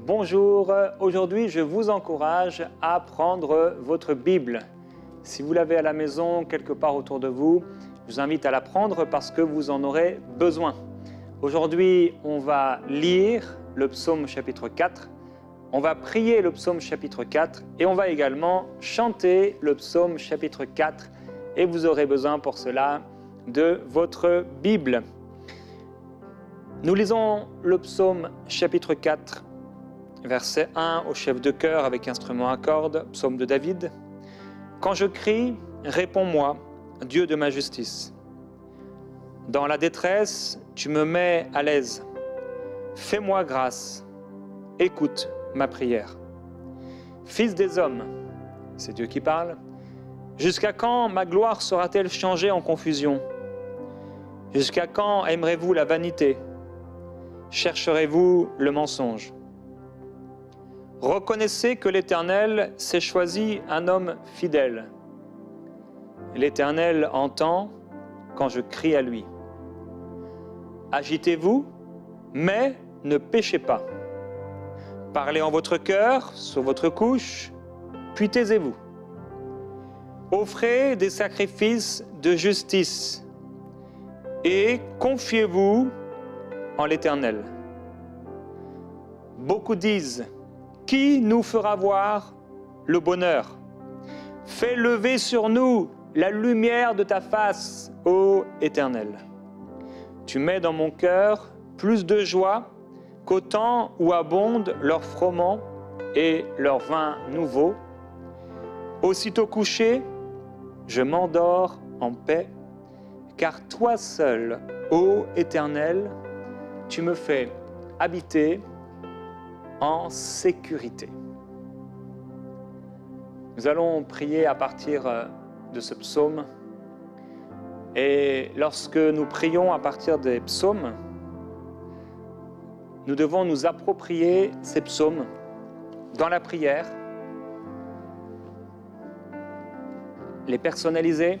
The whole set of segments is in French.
Bonjour, aujourd'hui je vous encourage à prendre votre Bible. Si vous l'avez à la maison, quelque part autour de vous, je vous invite à la prendre parce que vous en aurez besoin. Aujourd'hui, on va lire le psaume chapitre 4, on va prier le psaume chapitre 4 et on va également chanter le psaume chapitre 4 et vous aurez besoin pour cela de votre Bible. Nous lisons le psaume chapitre 4, verset 1 au chef de chœur avec instrument à cordes, psaume de David. « Quand je crie, réponds-moi, Dieu de ma justice. Dans la détresse, tu me mets à l'aise. Fais-moi grâce, écoute ma prière. Fils des hommes, c'est Dieu qui parle, jusqu'à quand ma gloire sera-t-elle changée en confusion? Jusqu'à quand aimerez-vous la vanité? Chercherez-vous le mensonge? Reconnaissez que l'Éternel s'est choisi un homme fidèle. L'Éternel entend quand je crie à lui. Agitez-vous, mais ne péchez pas. Parlez en votre cœur, sur votre couche, puis taisez-vous. Offrez des sacrifices de justice et confiez-vous en l'Éternel. Beaucoup disent, qui nous fera voir le bonheur? Fais lever sur nous la lumière de ta face, ô Éternel. Tu mets dans mon cœur plus de joie qu'au temps où abondent leurs froment et leur vin nouveau. Aussitôt couché, je m'endors en paix, car toi seul, ô Éternel, tu me fais habiter en sécurité. Nous allons prier à partir de ce psaume. Et lorsque nous prions à partir des psaumes, nous devons nous approprier ces psaumes dans la prière, les personnaliser.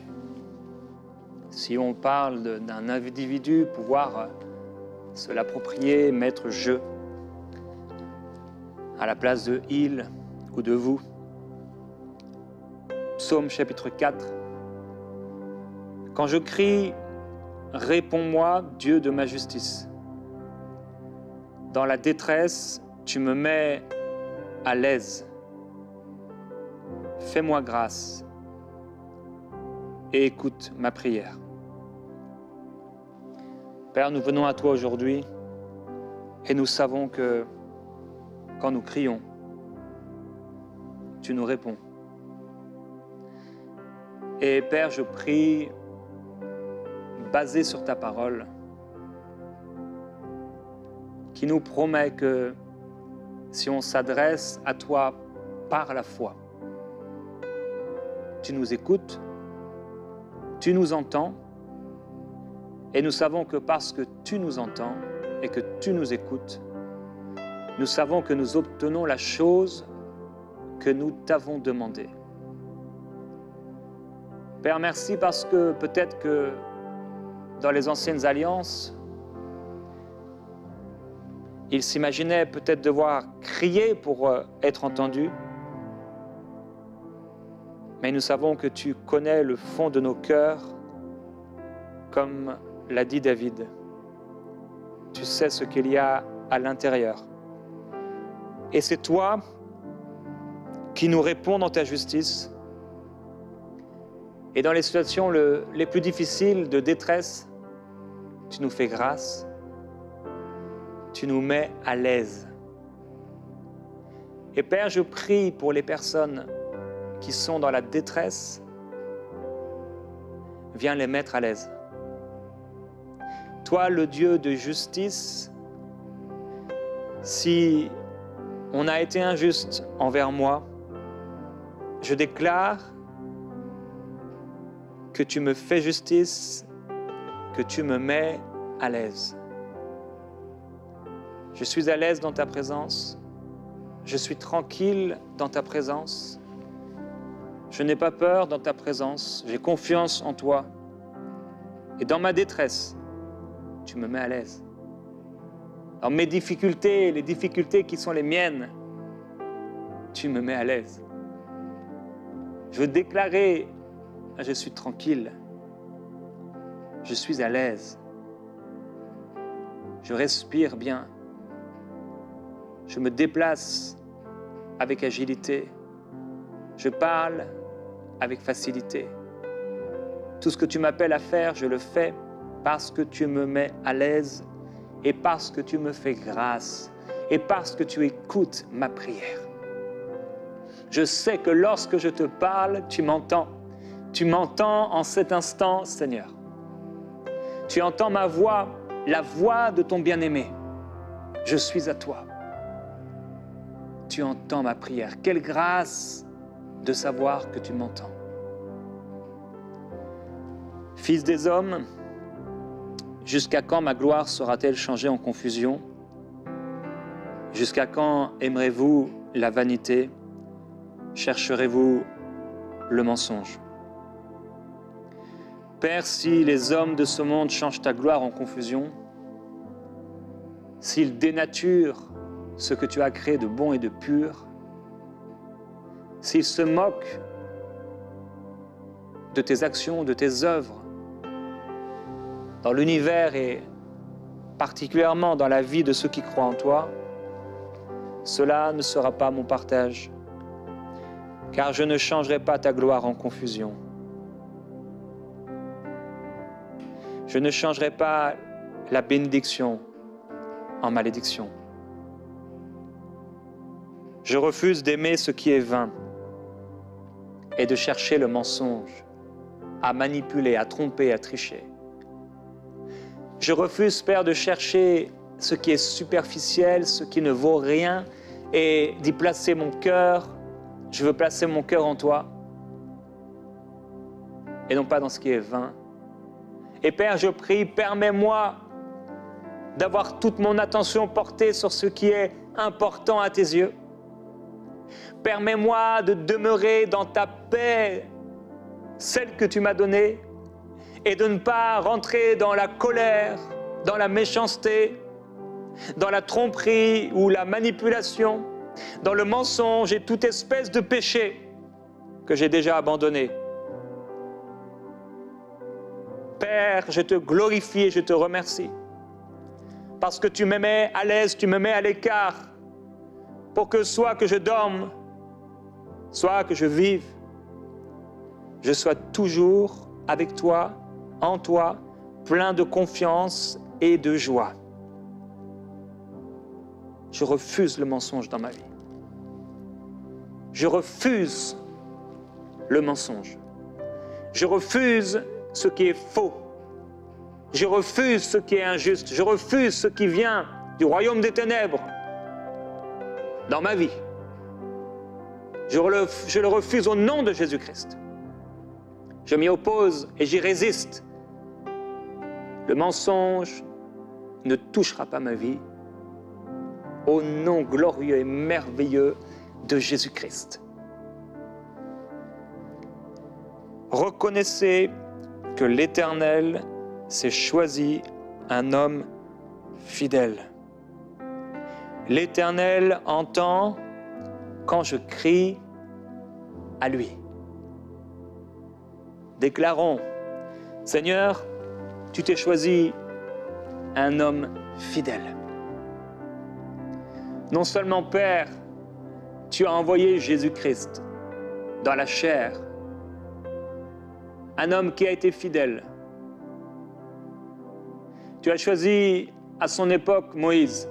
Si on parle d'un individu, pouvoir se l'approprier, mettre « je » à la place de « il » ou de « vous ». Psaume chapitre 4. Quand je crie, réponds-moi, Dieu de ma justice. Dans la détresse, tu me mets à l'aise. Fais-moi grâce et écoute ma prière. Père, nous venons à toi aujourd'hui et nous savons que quand nous crions, tu nous réponds. Et Père, je prie, basé sur ta parole, qui nous promet que si on s'adresse à toi par la foi, tu nous écoutes, tu nous entends, et nous savons que parce que tu nous entends et que tu nous écoutes, nous savons que nous obtenons la chose que nous t'avons demandée. Père, merci parce que peut-être que dans les anciennes alliances, ils s'imaginaient peut-être devoir crier pour être entendus. Mais nous savons que tu connais le fond de nos cœurs, comme l'a dit David. Tu sais ce qu'il y a à l'intérieur. Et c'est toi qui nous réponds dans ta justice. Et dans les situations les plus difficiles de détresse, tu nous fais grâce. Tu nous mets à l'aise. Et Père, je prie pour les personnes qui sont dans la détresse. Viens les mettre à l'aise. Toi, le Dieu de justice, si on a été injuste envers moi, je déclare que tu me fais justice, que tu me mets à l'aise. Je suis à l'aise dans ta présence, je suis tranquille dans ta présence, je n'ai pas peur dans ta présence, j'ai confiance en toi. Et dans ma détresse, tu me mets à l'aise. Dans mes difficultés, les difficultés qui sont les miennes, tu me mets à l'aise. Je veux déclarer, je suis tranquille, je suis à l'aise, je respire bien, je me déplace avec agilité, je parle avec facilité. Tout ce que tu m'appelles à faire, je le fais parce que tu me mets à l'aise et parce que tu me fais grâce et parce que tu écoutes ma prière. Je sais que lorsque je te parle, tu m'entends. Tu m'entends en cet instant, Seigneur. Tu entends ma voix, la voix de ton bien-aimé. Je suis à toi. Tu entends ma prière. Quelle grâce de savoir que tu m'entends. Fils des hommes, jusqu'à quand ma gloire sera-t-elle changée en confusion? Jusqu'à quand aimerez-vous la vanité? Chercherez-vous le mensonge? Père, si les hommes de ce monde changent ta gloire en confusion, s'ils dénaturent ce que tu as créé de bon et de pur, s'ils se moquent de tes actions, de tes œuvres, dans l'univers et particulièrement dans la vie de ceux qui croient en toi, cela ne sera pas mon partage, car je ne changerai pas ta gloire en confusion. Je ne changerai pas la bénédiction en malédiction. Je refuse d'aimer ce qui est vain et de chercher le mensonge, à manipuler, à tromper, à tricher. Je refuse, Père, de chercher ce qui est superficiel, ce qui ne vaut rien, et d'y placer mon cœur. Je veux placer mon cœur en toi, et non pas dans ce qui est vain. Et Père, je prie, permets-moi d'avoir toute mon attention portée sur ce qui est important à tes yeux. Permets-moi de demeurer dans ta paix, celle que tu m'as donnée, et de ne pas rentrer dans la colère, dans la méchanceté, dans la tromperie ou la manipulation, dans le mensonge et toute espèce de péché que j'ai déjà abandonné. Père, je te glorifie et je te remercie parce que tu me mets à l'aise, tu me mets à l'écart pour que soit que je dorme, soit que je vive, je sois toujours avec toi, en toi, plein de confiance et de joie. Je refuse le mensonge dans ma vie. Je refuse le mensonge. Je refuse ce qui est faux. Je refuse ce qui est injuste. Je refuse ce qui vient du royaume des ténèbres dans ma vie. Je le refuse au nom de Jésus-Christ. Je m'y oppose et j'y résiste. Le mensonge ne touchera pas ma vie. Au nom glorieux et merveilleux de Jésus-Christ. Reconnaissez que l'Éternel s'est choisi un homme fidèle. L'Éternel entend quand je crie à lui. Déclarons, Seigneur, tu t'es choisi un homme fidèle. Non seulement, Père, tu as envoyé Jésus-Christ dans la chair, un homme qui a été fidèle. Tu as choisi à son époque Moïse,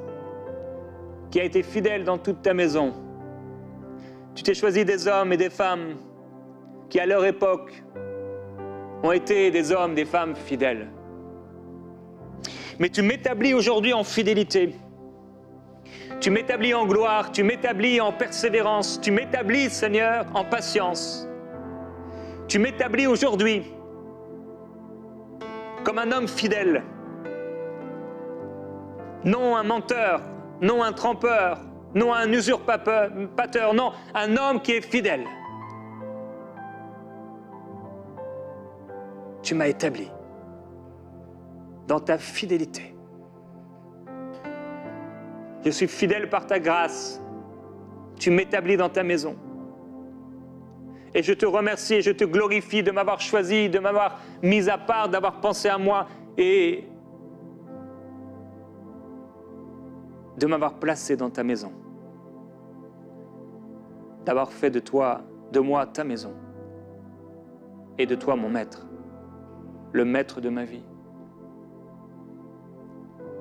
qui a été fidèle dans toute ta maison. Tu t'es choisi des hommes et des femmes qui, à leur époque, ont été des hommes, des femmes fidèles. Mais tu m'établis aujourd'hui en fidélité. Tu m'établis en gloire, tu m'établis en persévérance, tu m'établis, Seigneur, en patience. Tu m'établis aujourd'hui comme un homme fidèle. Non un menteur, non un trompeur, non un usurpateur, non, un homme qui est fidèle. Tu m'as établi dans ta fidélité. Je suis fidèle par ta grâce. Tu m'établis dans ta maison. Et je te remercie et je te glorifie de m'avoir choisi, de m'avoir mis à part, d'avoir pensé à moi et de m'avoir placé dans ta maison. D'avoir fait de moi ta maison. Et de toi mon maître, le maître de ma vie.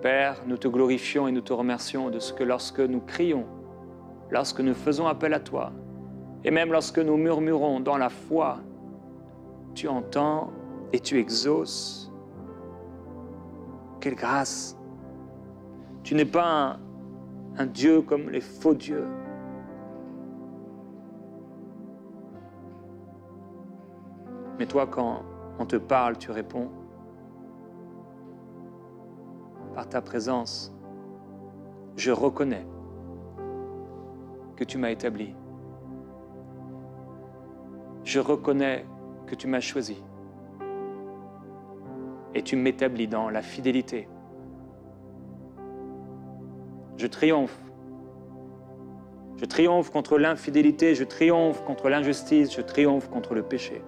Père, nous te glorifions et nous te remercions de ce que lorsque nous crions, lorsque nous faisons appel à toi, et même lorsque nous murmurons dans la foi, tu entends et tu exauces. Quelle grâce! Tu n'es pas un Dieu comme les faux dieux. Mais toi, quand on te parle, tu réponds. Par ta présence, je reconnais que tu m'as établi. Je reconnais que tu m'as choisi. Et tu m'établis dans la fidélité. Je triomphe. Je triomphe contre l'infidélité, je triomphe contre l'injustice, je triomphe contre le péché.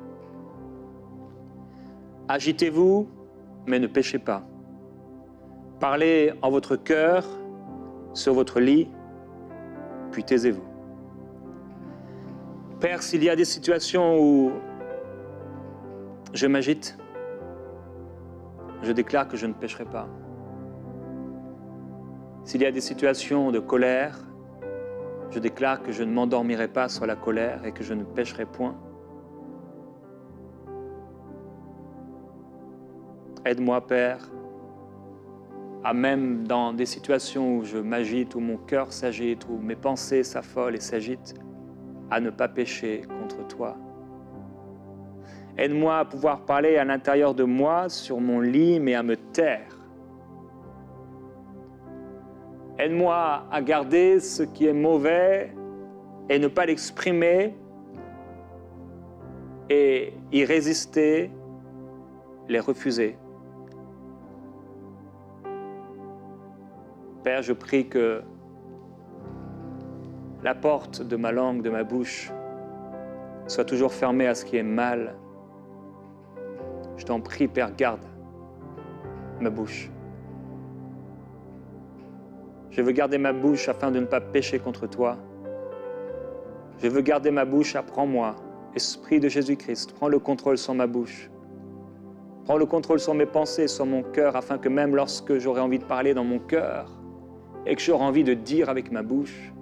Agitez-vous, mais ne péchez pas. Parlez en votre cœur, sur votre lit, puis taisez-vous. Père, s'il y a des situations où je m'agite, je déclare que je ne pécherai pas. S'il y a des situations de colère, je déclare que je ne m'endormirai pas sur la colère et que je ne pécherai point. Aide-moi, Père, à même dans des situations où je m'agite, où mon cœur s'agite, où mes pensées s'affolent et s'agitent, à ne pas pécher contre toi. Aide-moi à pouvoir parler à l'intérieur de moi, sur mon lit, mais à me taire. Aide-moi à garder ce qui est mauvais et ne pas l'exprimer et y résister, les refuser. Père, je prie que la porte de ma langue, de ma bouche, soit toujours fermée à ce qui est mal. Je t'en prie, Père, garde ma bouche. Je veux garder ma bouche afin de ne pas pécher contre toi. Je veux garder ma bouche, apprends-moi. Esprit de Jésus-Christ, prends le contrôle sur ma bouche. Prends le contrôle sur mes pensées, sur mon cœur, afin que même lorsque j'aurai envie de parler dans mon cœur et que j'aurai envie de dire avec ma bouche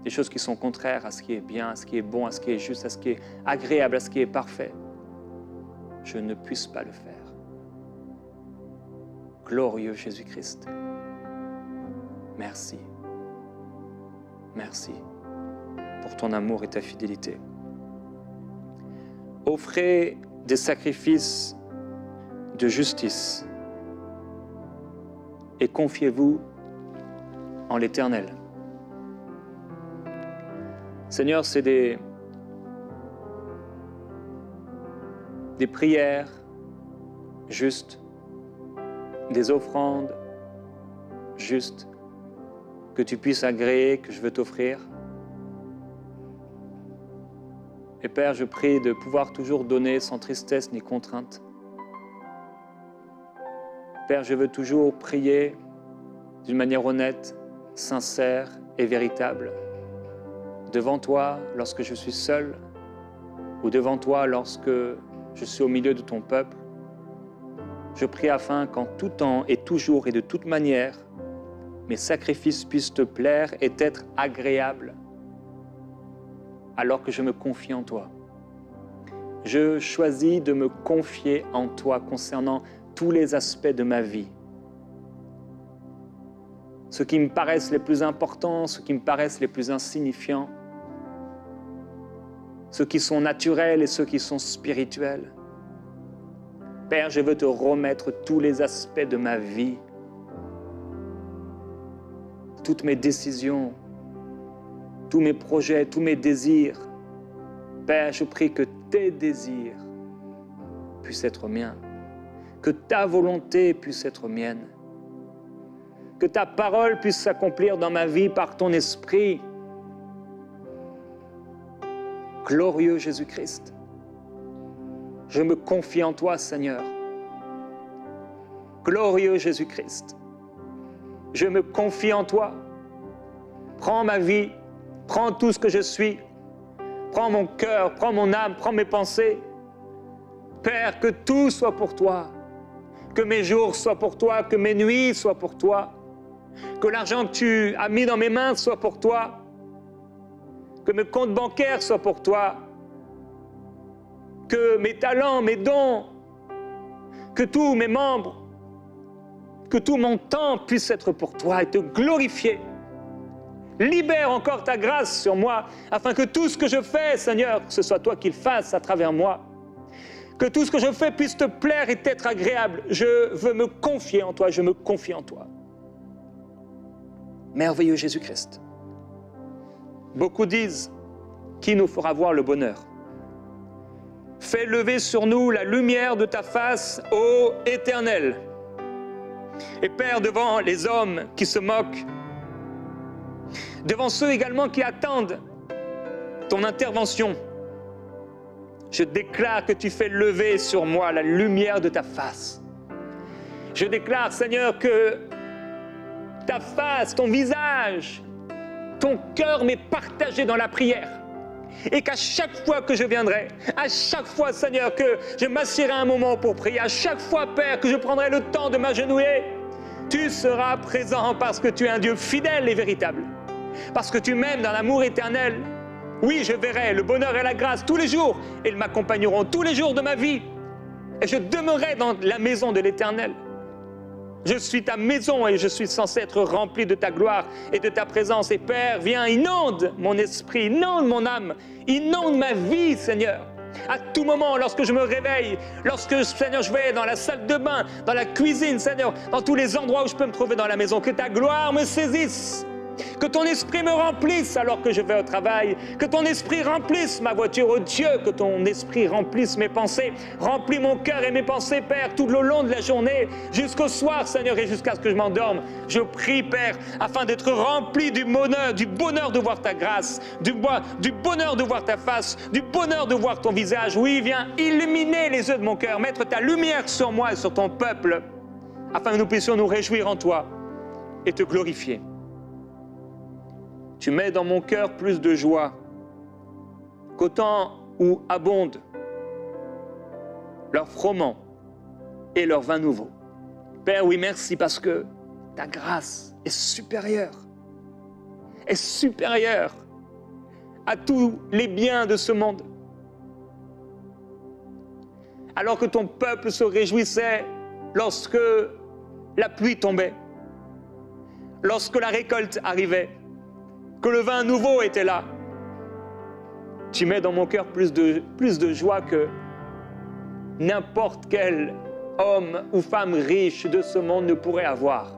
des choses qui sont contraires à ce qui est bien, à ce qui est bon, à ce qui est juste, à ce qui est agréable, à ce qui est parfait, je ne puisse pas le faire. Glorieux Jésus-Christ, merci. Merci pour ton amour et ta fidélité. Offrez des sacrifices de justice et confiez-vous en l'Éternel. Seigneur, c'est des prières justes, des offrandes justes que tu puisses agréer, que je veux t'offrir. Et Père, je prie de pouvoir toujours donner sans tristesse ni contrainte. Père, je veux toujours prier d'une manière honnête, sincère et véritable. Devant toi lorsque je suis seul ou devant toi lorsque je suis au milieu de ton peuple. Je prie afin qu'en tout temps et toujours et de toute manière, mes sacrifices puissent te plaire et être agréables alors que je me confie en toi. Je choisis de me confier en toi concernant tous les aspects de ma vie. Ceux qui me paraissent les plus importants, ceux qui me paraissent les plus insignifiants, ceux qui sont naturels et ceux qui sont spirituels. Père, je veux te remettre tous les aspects de ma vie, toutes mes décisions, tous mes projets, tous mes désirs. Père, je prie que tes désirs puissent être miens, que ta volonté puisse être mienne. que ta parole puisse s'accomplir dans ma vie par ton esprit. Glorieux Jésus-Christ, je me confie en toi, Seigneur. Glorieux Jésus-Christ, je me confie en toi. Prends ma vie, prends tout ce que je suis, prends mon cœur, prends mon âme, prends mes pensées. Père, que tout soit pour toi, que mes jours soient pour toi, que mes nuits soient pour toi, que l'argent que tu as mis dans mes mains soit pour toi, que mes comptes bancaires soient pour toi, que mes talents, mes dons, que tous mes membres, que tout mon temps puisse être pour toi et te glorifier. Libère encore ta grâce sur moi, afin que tout ce que je fais, Seigneur, que ce soit toi qui le fasses à travers moi. Que tout ce que je fais puisse te plaire et t'être agréable. Je veux me confier en toi, je me confie en toi. Merveilleux Jésus-Christ. Beaucoup disent, qui nous fera voir le bonheur? Fais lever sur nous la lumière de ta face, ô Éternel. Et Père, devant les hommes qui se moquent, devant ceux également qui attendent ton intervention, je déclare que tu fais lever sur moi la lumière de ta face. Je déclare, Seigneur, que ta face, ton visage, ton cœur m'est partagé dans la prière. Et qu'à chaque fois que je viendrai, à chaque fois, Seigneur, que je m'assierai un moment pour prier, à chaque fois, Père, que je prendrai le temps de m'agenouiller, tu seras présent parce que tu es un Dieu fidèle et véritable. Parce que tu m'aimes dans l'amour éternel. Oui, je verrai le bonheur et la grâce tous les jours, et ils m'accompagneront tous les jours de ma vie. Et je demeurerai dans la maison de l'Éternel. Je suis ta maison et je suis censé être rempli de ta gloire et de ta présence. Et Père, viens, inonde mon esprit, inonde mon âme, inonde ma vie, Seigneur. À tout moment, lorsque je me réveille, lorsque, Seigneur, je vais dans la salle de bain, dans la cuisine, Seigneur, dans tous les endroits où je peux me trouver dans la maison, que ta gloire me saisisse. Que ton esprit me remplisse alors que je vais au travail. Que ton esprit remplisse ma voiture, oh Dieu. Que ton esprit remplisse mes pensées. Remplis mon cœur et mes pensées, Père, tout le long de la journée, jusqu'au soir, Seigneur, et jusqu'à ce que je m'endorme. Je prie, Père, afin d'être rempli du bonheur de voir ta grâce, du bonheur de voir ta face, du bonheur de voir ton visage. Oui, viens illuminer les yeux de mon cœur, mettre ta lumière sur moi et sur ton peuple, afin que nous puissions nous réjouir en toi et te glorifier. Tu mets dans mon cœur plus de joie qu'au temps où abondent leurs froment et leurs vins nouveaux. Père, oui, merci parce que ta grâce est supérieure à tous les biens de ce monde. Alors que ton peuple se réjouissait lorsque la pluie tombait, lorsque la récolte arrivait, que le vin nouveau était là. Tu mets dans mon cœur plus de joie que n'importe quel homme ou femme riche de ce monde ne pourrait avoir.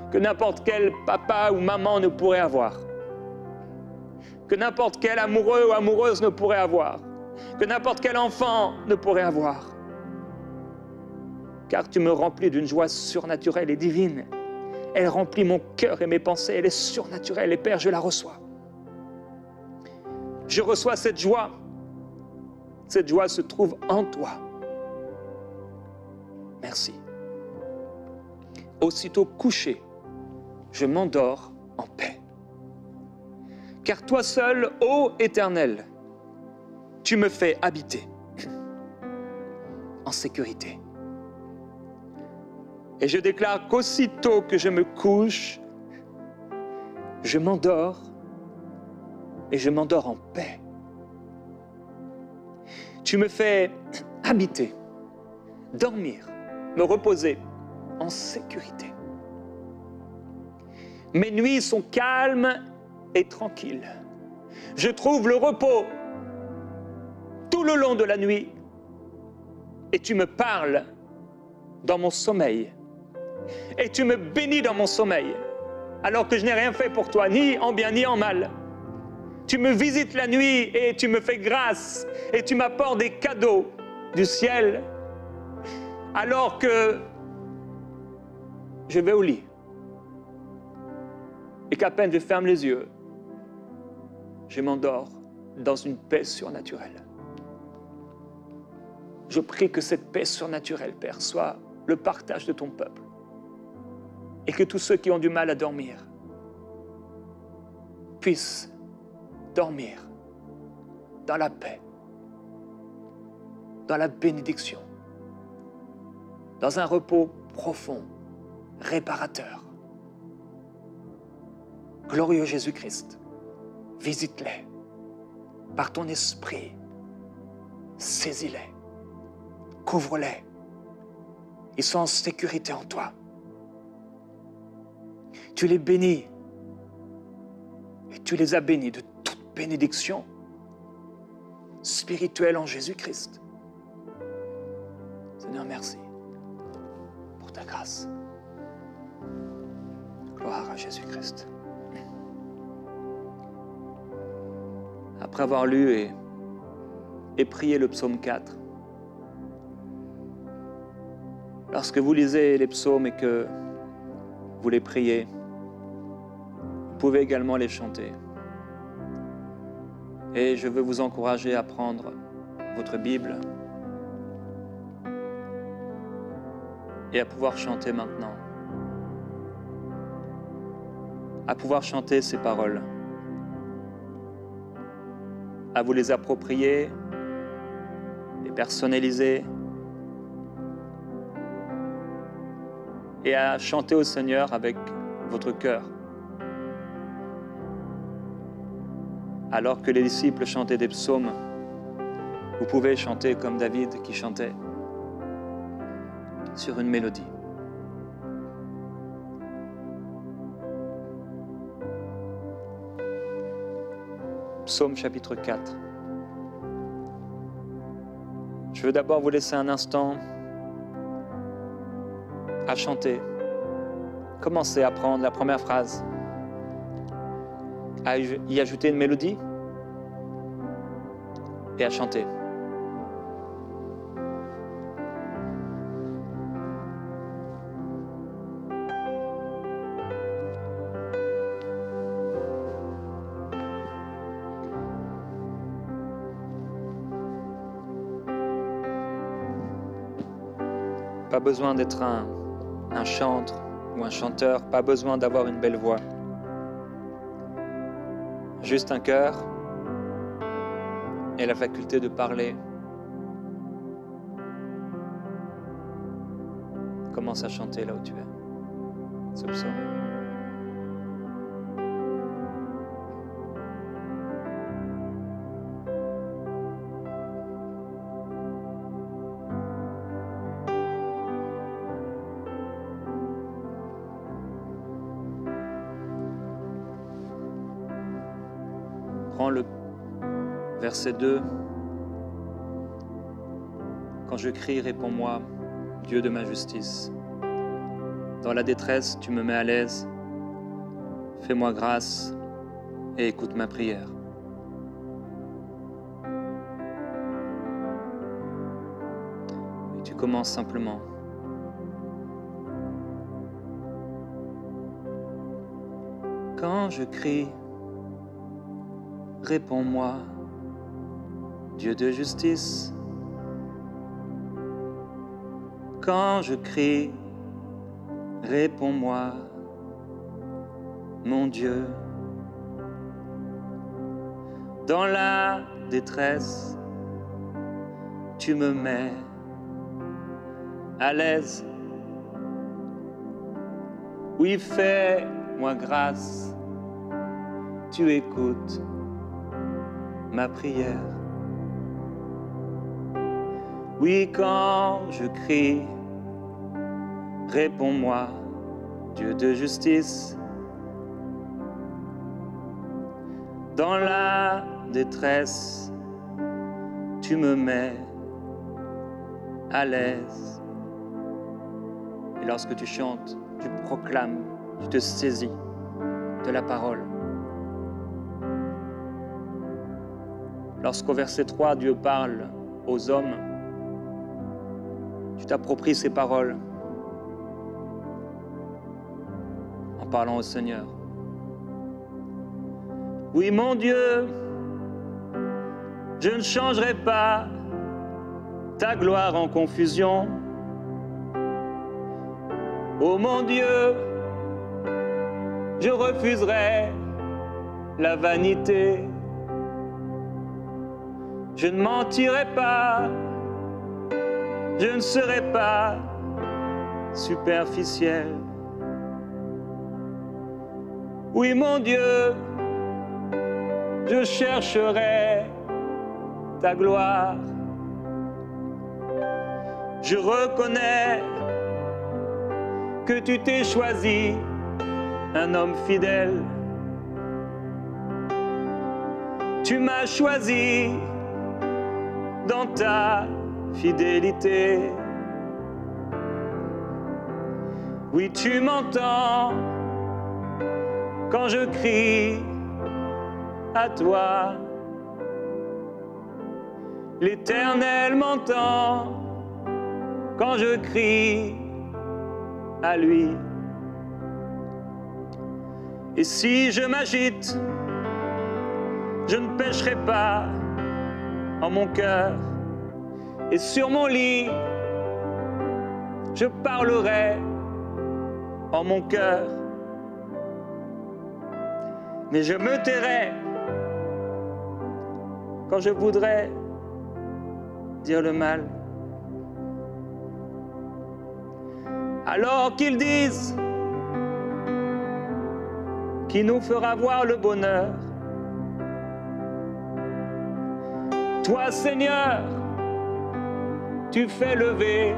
Que n'importe quel papa ou maman ne pourrait avoir. Que n'importe quel amoureux ou amoureuse ne pourrait avoir. Que n'importe quel enfant ne pourrait avoir. Car tu me remplis d'une joie surnaturelle et divine. Elle remplit mon cœur et mes pensées, elle est surnaturelle et Père, je la reçois. Je reçois cette joie. Cette joie se trouve en toi. Merci. Aussitôt couché, je m'endors en paix. Car toi seul, ô Éternel, tu me fais habiter en sécurité. Et je déclare qu'aussitôt que je me couche, je m'endors et je m'endors en paix. Tu me fais habiter, dormir, me reposer en sécurité. Mes nuits sont calmes et tranquilles. Je trouve le repos tout le long de la nuit et tu me parles dans mon sommeil. Et tu me bénis dans mon sommeil, alors que je n'ai rien fait pour toi, ni en bien ni en mal. Tu me visites la nuit et tu me fais grâce, et tu m'apportes des cadeaux du ciel, alors que je vais au lit et qu'à peine je ferme les yeux, je m'endors dans une paix surnaturelle. Je prie que cette paix surnaturelle, Père, soit le partage de ton peuple et que tous ceux qui ont du mal à dormir puissent dormir dans la paix, dans la bénédiction, dans un repos profond, réparateur. Glorieux Jésus-Christ, visite-les par ton esprit, saisis-les, couvre-les, ils sont en sécurité en toi. Tu les bénis et tu les as bénis de toute bénédiction spirituelle en Jésus-Christ. Seigneur, merci pour ta grâce. Gloire à Jésus-Christ. Après avoir lu et prié le psaume 4, lorsque vous lisez les psaumes et que vous les priez, vous pouvez également les chanter. Et je veux vous encourager à prendre votre Bible et à pouvoir chanter maintenant, à pouvoir chanter ces paroles, à vous les approprier, les personnaliser et à chanter au Seigneur avec votre cœur. Alors que les disciples chantaient des psaumes, vous pouvez chanter comme David qui chantait sur une mélodie. Psaume chapitre 4. Je veux d'abord vous laisser un instant à chanter. Commencez à prendre la première phrase, à y ajouter une mélodie et à chanter. Pas besoin d'être un chantre ou un chanteur, pas besoin d'avoir une belle voix. Juste un cœur et la faculté de parler. Commence à chanter là où tu es, ce psaume. Prends le verset 2. Quand je crie, réponds-moi, Dieu de ma justice. Dans la détresse, tu me mets à l'aise. Fais-moi grâce et écoute ma prière. Et tu commences simplement. Quand je crie, réponds-moi, Dieu de justice. Quand je crie, réponds-moi, mon Dieu. Dans la détresse, tu me mets à l'aise. Oui, fais-moi grâce, tu écoutes ma prière. Oui, quand je crie, réponds-moi, Dieu de justice. Dans la détresse, tu me mets à l'aise. Et lorsque tu chantes, tu proclames, tu te saisis de la parole. Lorsqu'au verset 3, Dieu parle aux hommes, tu t'appropries ces paroles. parlant au Seigneur. Oui, mon Dieu, je ne changerai pas ta gloire en confusion. Oh mon Dieu, je refuserai la vanité. Je ne mentirai pas, je ne serai pas superficiel. Oui, mon Dieu, je chercherai ta gloire. Je reconnais que tu t'es choisi un homme fidèle. Tu m'as choisi dans ta fidélité. Oui, tu m'entends quand je crie à toi. L'Éternel m'entend quand je crie à lui. Et si je m'agite, je ne pécherai pas en mon cœur. Et sur mon lit, je parlerai en mon cœur. Mais je me tairai quand je voudrais dire le mal. Alors qu'ils disent qui nous fera voir le bonheur. Toi, Seigneur, tu fais lever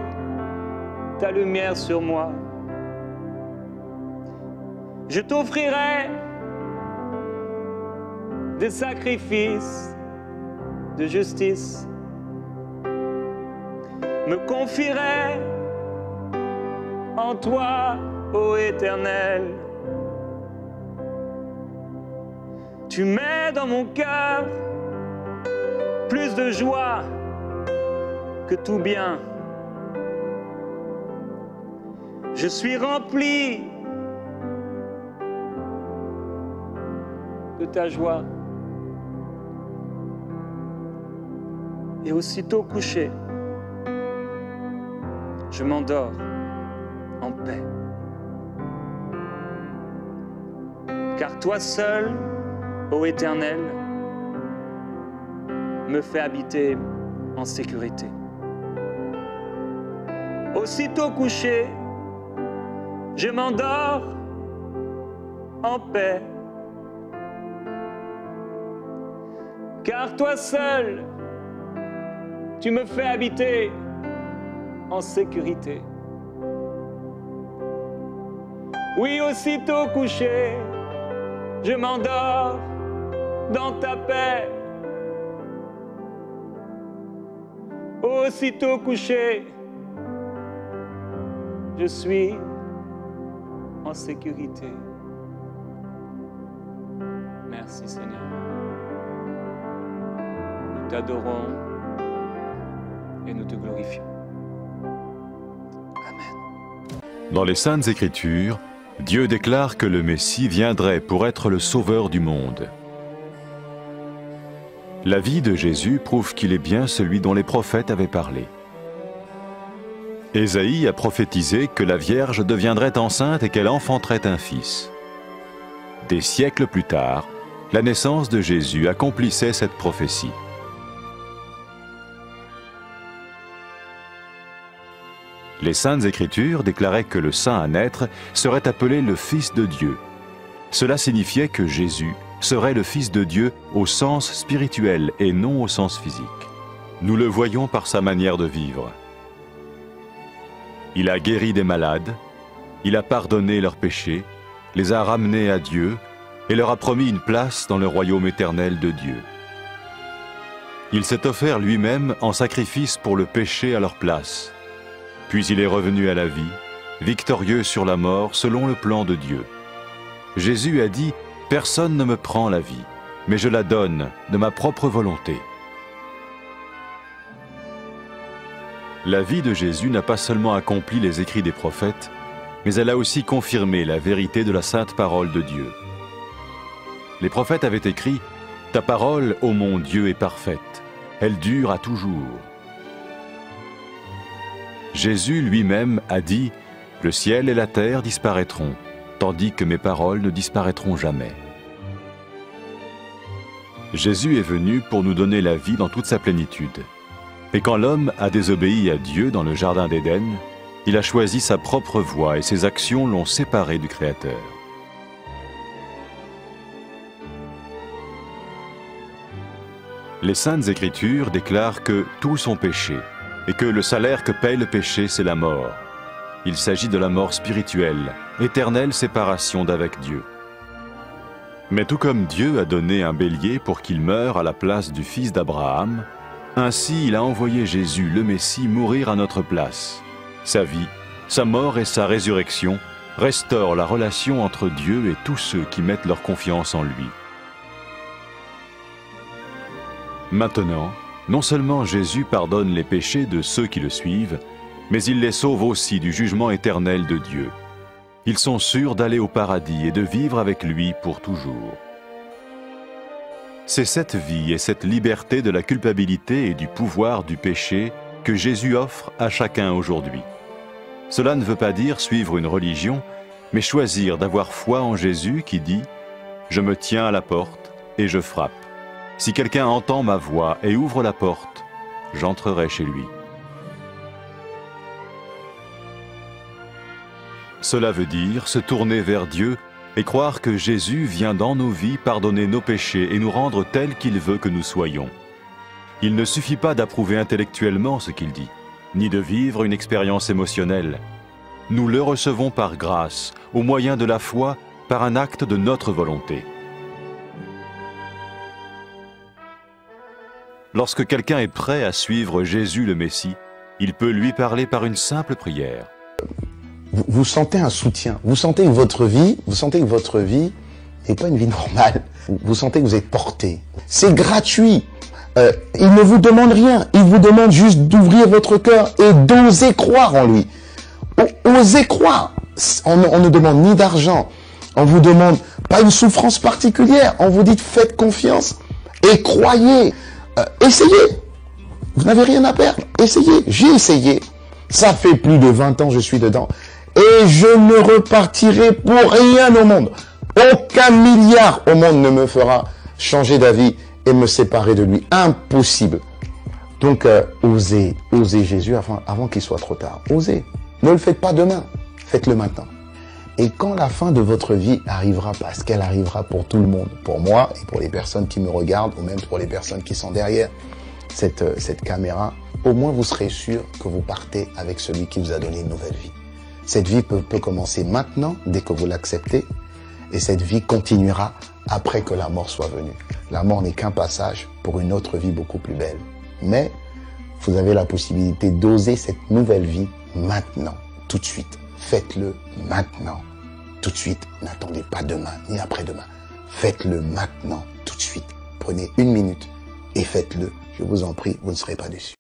ta lumière sur moi. Je t'offrirai des sacrifices de justice, me confierai en toi, ô Éternel. Tu mets dans mon cœur plus de joie que tout bien. Je suis rempli de ta joie. Et aussitôt couché, je m'endors en paix. Car toi seul, ô Éternel, me fais habiter en sécurité. Aussitôt couché, je m'endors en paix. Car toi seul, tu me fais habiter en sécurité. Oui, aussitôt couché, je m'endors dans ta paix. Aussitôt couché, je suis en sécurité. Merci Seigneur. Nous t'adorons et nous te glorifions. Amen. Dans les Saintes Écritures, Dieu déclare que le Messie viendrait pour être le sauveur du monde. La vie de Jésus prouve qu'il est bien celui dont les prophètes avaient parlé. Ésaïe a prophétisé que la Vierge deviendrait enceinte et qu'elle enfanterait un fils. Des siècles plus tard, la naissance de Jésus accomplissait cette prophétie. Les Saintes Écritures déclaraient que le saint à naître serait appelé le Fils de Dieu. Cela signifiait que Jésus serait le Fils de Dieu au sens spirituel et non au sens physique. Nous le voyons par sa manière de vivre. Il a guéri des malades, il a pardonné leurs péchés, les a ramenés à Dieu et leur a promis une place dans le royaume éternel de Dieu. Il s'est offert lui-même en sacrifice pour le péché à leur place. Puis il est revenu à la vie, victorieux sur la mort selon le plan de Dieu. Jésus a dit « Personne ne me prend la vie, mais je la donne de ma propre volonté. » La vie de Jésus n'a pas seulement accompli les écrits des prophètes, mais elle a aussi confirmé la vérité de la sainte parole de Dieu. Les prophètes avaient écrit « Ta parole, ô mon Dieu, est parfaite, elle dure à toujours. » Jésus lui-même a dit « Le ciel et la terre disparaîtront, tandis que mes paroles ne disparaîtront jamais. » Jésus est venu pour nous donner la vie dans toute sa plénitude. Et quand l'homme a désobéi à Dieu dans le jardin d'Éden, il a choisi sa propre voie et ses actions l'ont séparé du Créateur. Les Saintes Écritures déclarent que tous sont péchés et que le salaire que paye le péché, c'est la mort. Il s'agit de la mort spirituelle, éternelle séparation d'avec Dieu. Mais tout comme Dieu a donné un bélier pour qu'il meure à la place du fils d'Abraham, ainsi il a envoyé Jésus, le Messie, mourir à notre place. Sa vie, sa mort et sa résurrection restaurent la relation entre Dieu et tous ceux qui mettent leur confiance en lui. Maintenant, non seulement Jésus pardonne les péchés de ceux qui le suivent, mais il les sauve aussi du jugement éternel de Dieu. Ils sont sûrs d'aller au paradis et de vivre avec lui pour toujours. C'est cette vie et cette liberté de la culpabilité et du pouvoir du péché que Jésus offre à chacun aujourd'hui. Cela ne veut pas dire suivre une religion, mais choisir d'avoir foi en Jésus qui dit « Je me tiens à la porte et je frappe. Si quelqu'un entend ma voix et ouvre la porte, j'entrerai chez lui. » Cela veut dire se tourner vers Dieu et croire que Jésus vient dans nos vies pardonner nos péchés et nous rendre tels qu'il veut que nous soyons. Il ne suffit pas d'approuver intellectuellement ce qu'il dit, ni de vivre une expérience émotionnelle. Nous le recevons par grâce, au moyen de la foi, par un acte de notre volonté. Lorsque quelqu'un est prêt à suivre Jésus le Messie, il peut lui parler par une simple prière. Vous sentez un soutien, vous sentez que votre vie n'est pas une vie normale. Vous sentez que vous êtes porté. C'est gratuit. Il ne vous demande rien. Il vous demande juste d'ouvrir votre cœur et d'oser croire en lui. Osez croire. On ne demande ni d'argent. On vous demande pas une souffrance particulière. On vous dit faites confiance et croyez. Essayez. Vous n'avez rien à perdre. Essayez. J'ai essayé. Ça fait plus de 20 ans que je suis dedans. Et je ne repartirai pour rien au monde. Aucun milliard au monde ne me fera changer d'avis et me séparer de lui. Impossible. Donc, osez Jésus avant qu'il soit trop tard. Osez. Ne le faites pas demain. Faites-le maintenant. Et quand la fin de votre vie arrivera, parce qu'elle arrivera pour tout le monde, pour moi et pour les personnes qui me regardent, ou même pour les personnes qui sont derrière cette caméra, au moins vous serez sûr que vous partez avec celui qui vous a donné une nouvelle vie. Cette vie peut commencer maintenant, dès que vous l'acceptez, et cette vie continuera après que la mort soit venue. La mort n'est qu'un passage pour une autre vie beaucoup plus belle. Mais vous avez la possibilité d'oser cette nouvelle vie maintenant, tout de suite. Faites-le maintenant, tout de suite. N'attendez pas demain, ni après-demain. Faites-le maintenant, tout de suite. Prenez 1 minute et faites-le. Je vous en prie, vous ne serez pas déçus.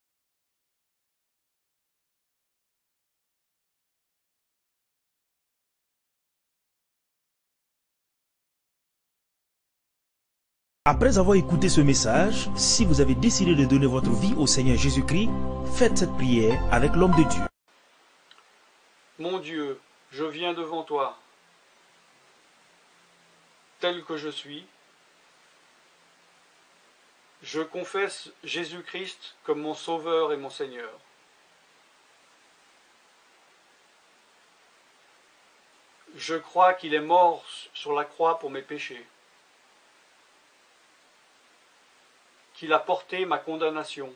Après avoir écouté ce message, si vous avez décidé de donner votre vie au Seigneur Jésus-Christ, faites cette prière avec l'homme de Dieu. Mon Dieu, je viens devant toi, tel que je suis. Je confesse Jésus-Christ comme mon Sauveur et mon Seigneur. Je crois qu'il est mort sur la croix pour mes péchés, qu'il a porté ma condamnation.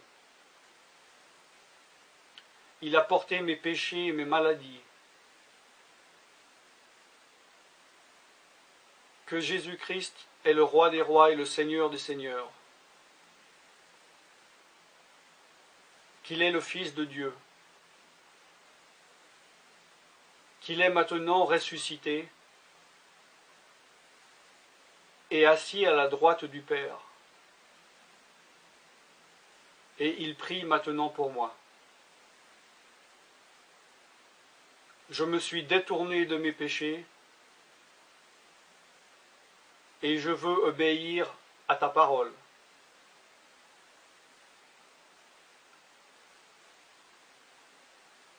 Il a porté mes péchés et mes maladies. Que Jésus-Christ est le Roi des rois et le Seigneur des seigneurs. Qu'il est le Fils de Dieu. Qu'il est maintenant ressuscité et assis à la droite du Père. Et il prie maintenant pour moi. Je me suis détourné de mes péchés et je veux obéir à ta parole.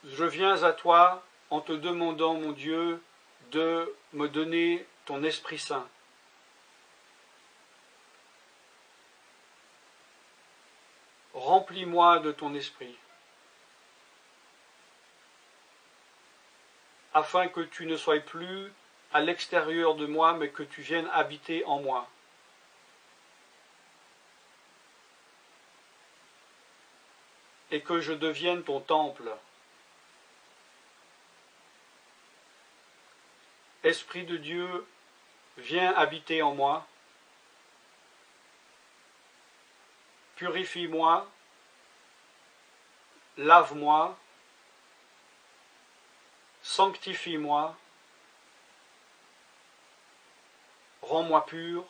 Je viens à toi en te demandant, mon Dieu, de me donner ton Esprit Saint. Remplis-moi de ton Esprit, afin que tu ne sois plus à l'extérieur de moi, mais que tu viennes habiter en moi. Et que je devienne ton temple. Esprit de Dieu, viens habiter en moi. Purifie-moi, lave-moi, sanctifie-moi, rends-moi pur,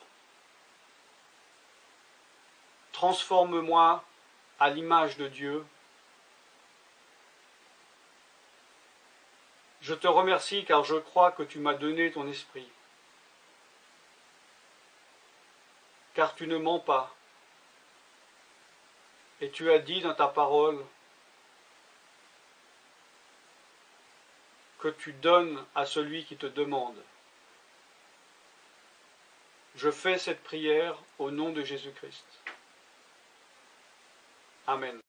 transforme-moi à l'image de Dieu. Je te remercie car je crois que tu m'as donné ton esprit, car tu ne mens pas. Et tu as dit dans ta parole que tu donnes à celui qui te demande. Je fais cette prière au nom de Jésus-Christ. Amen.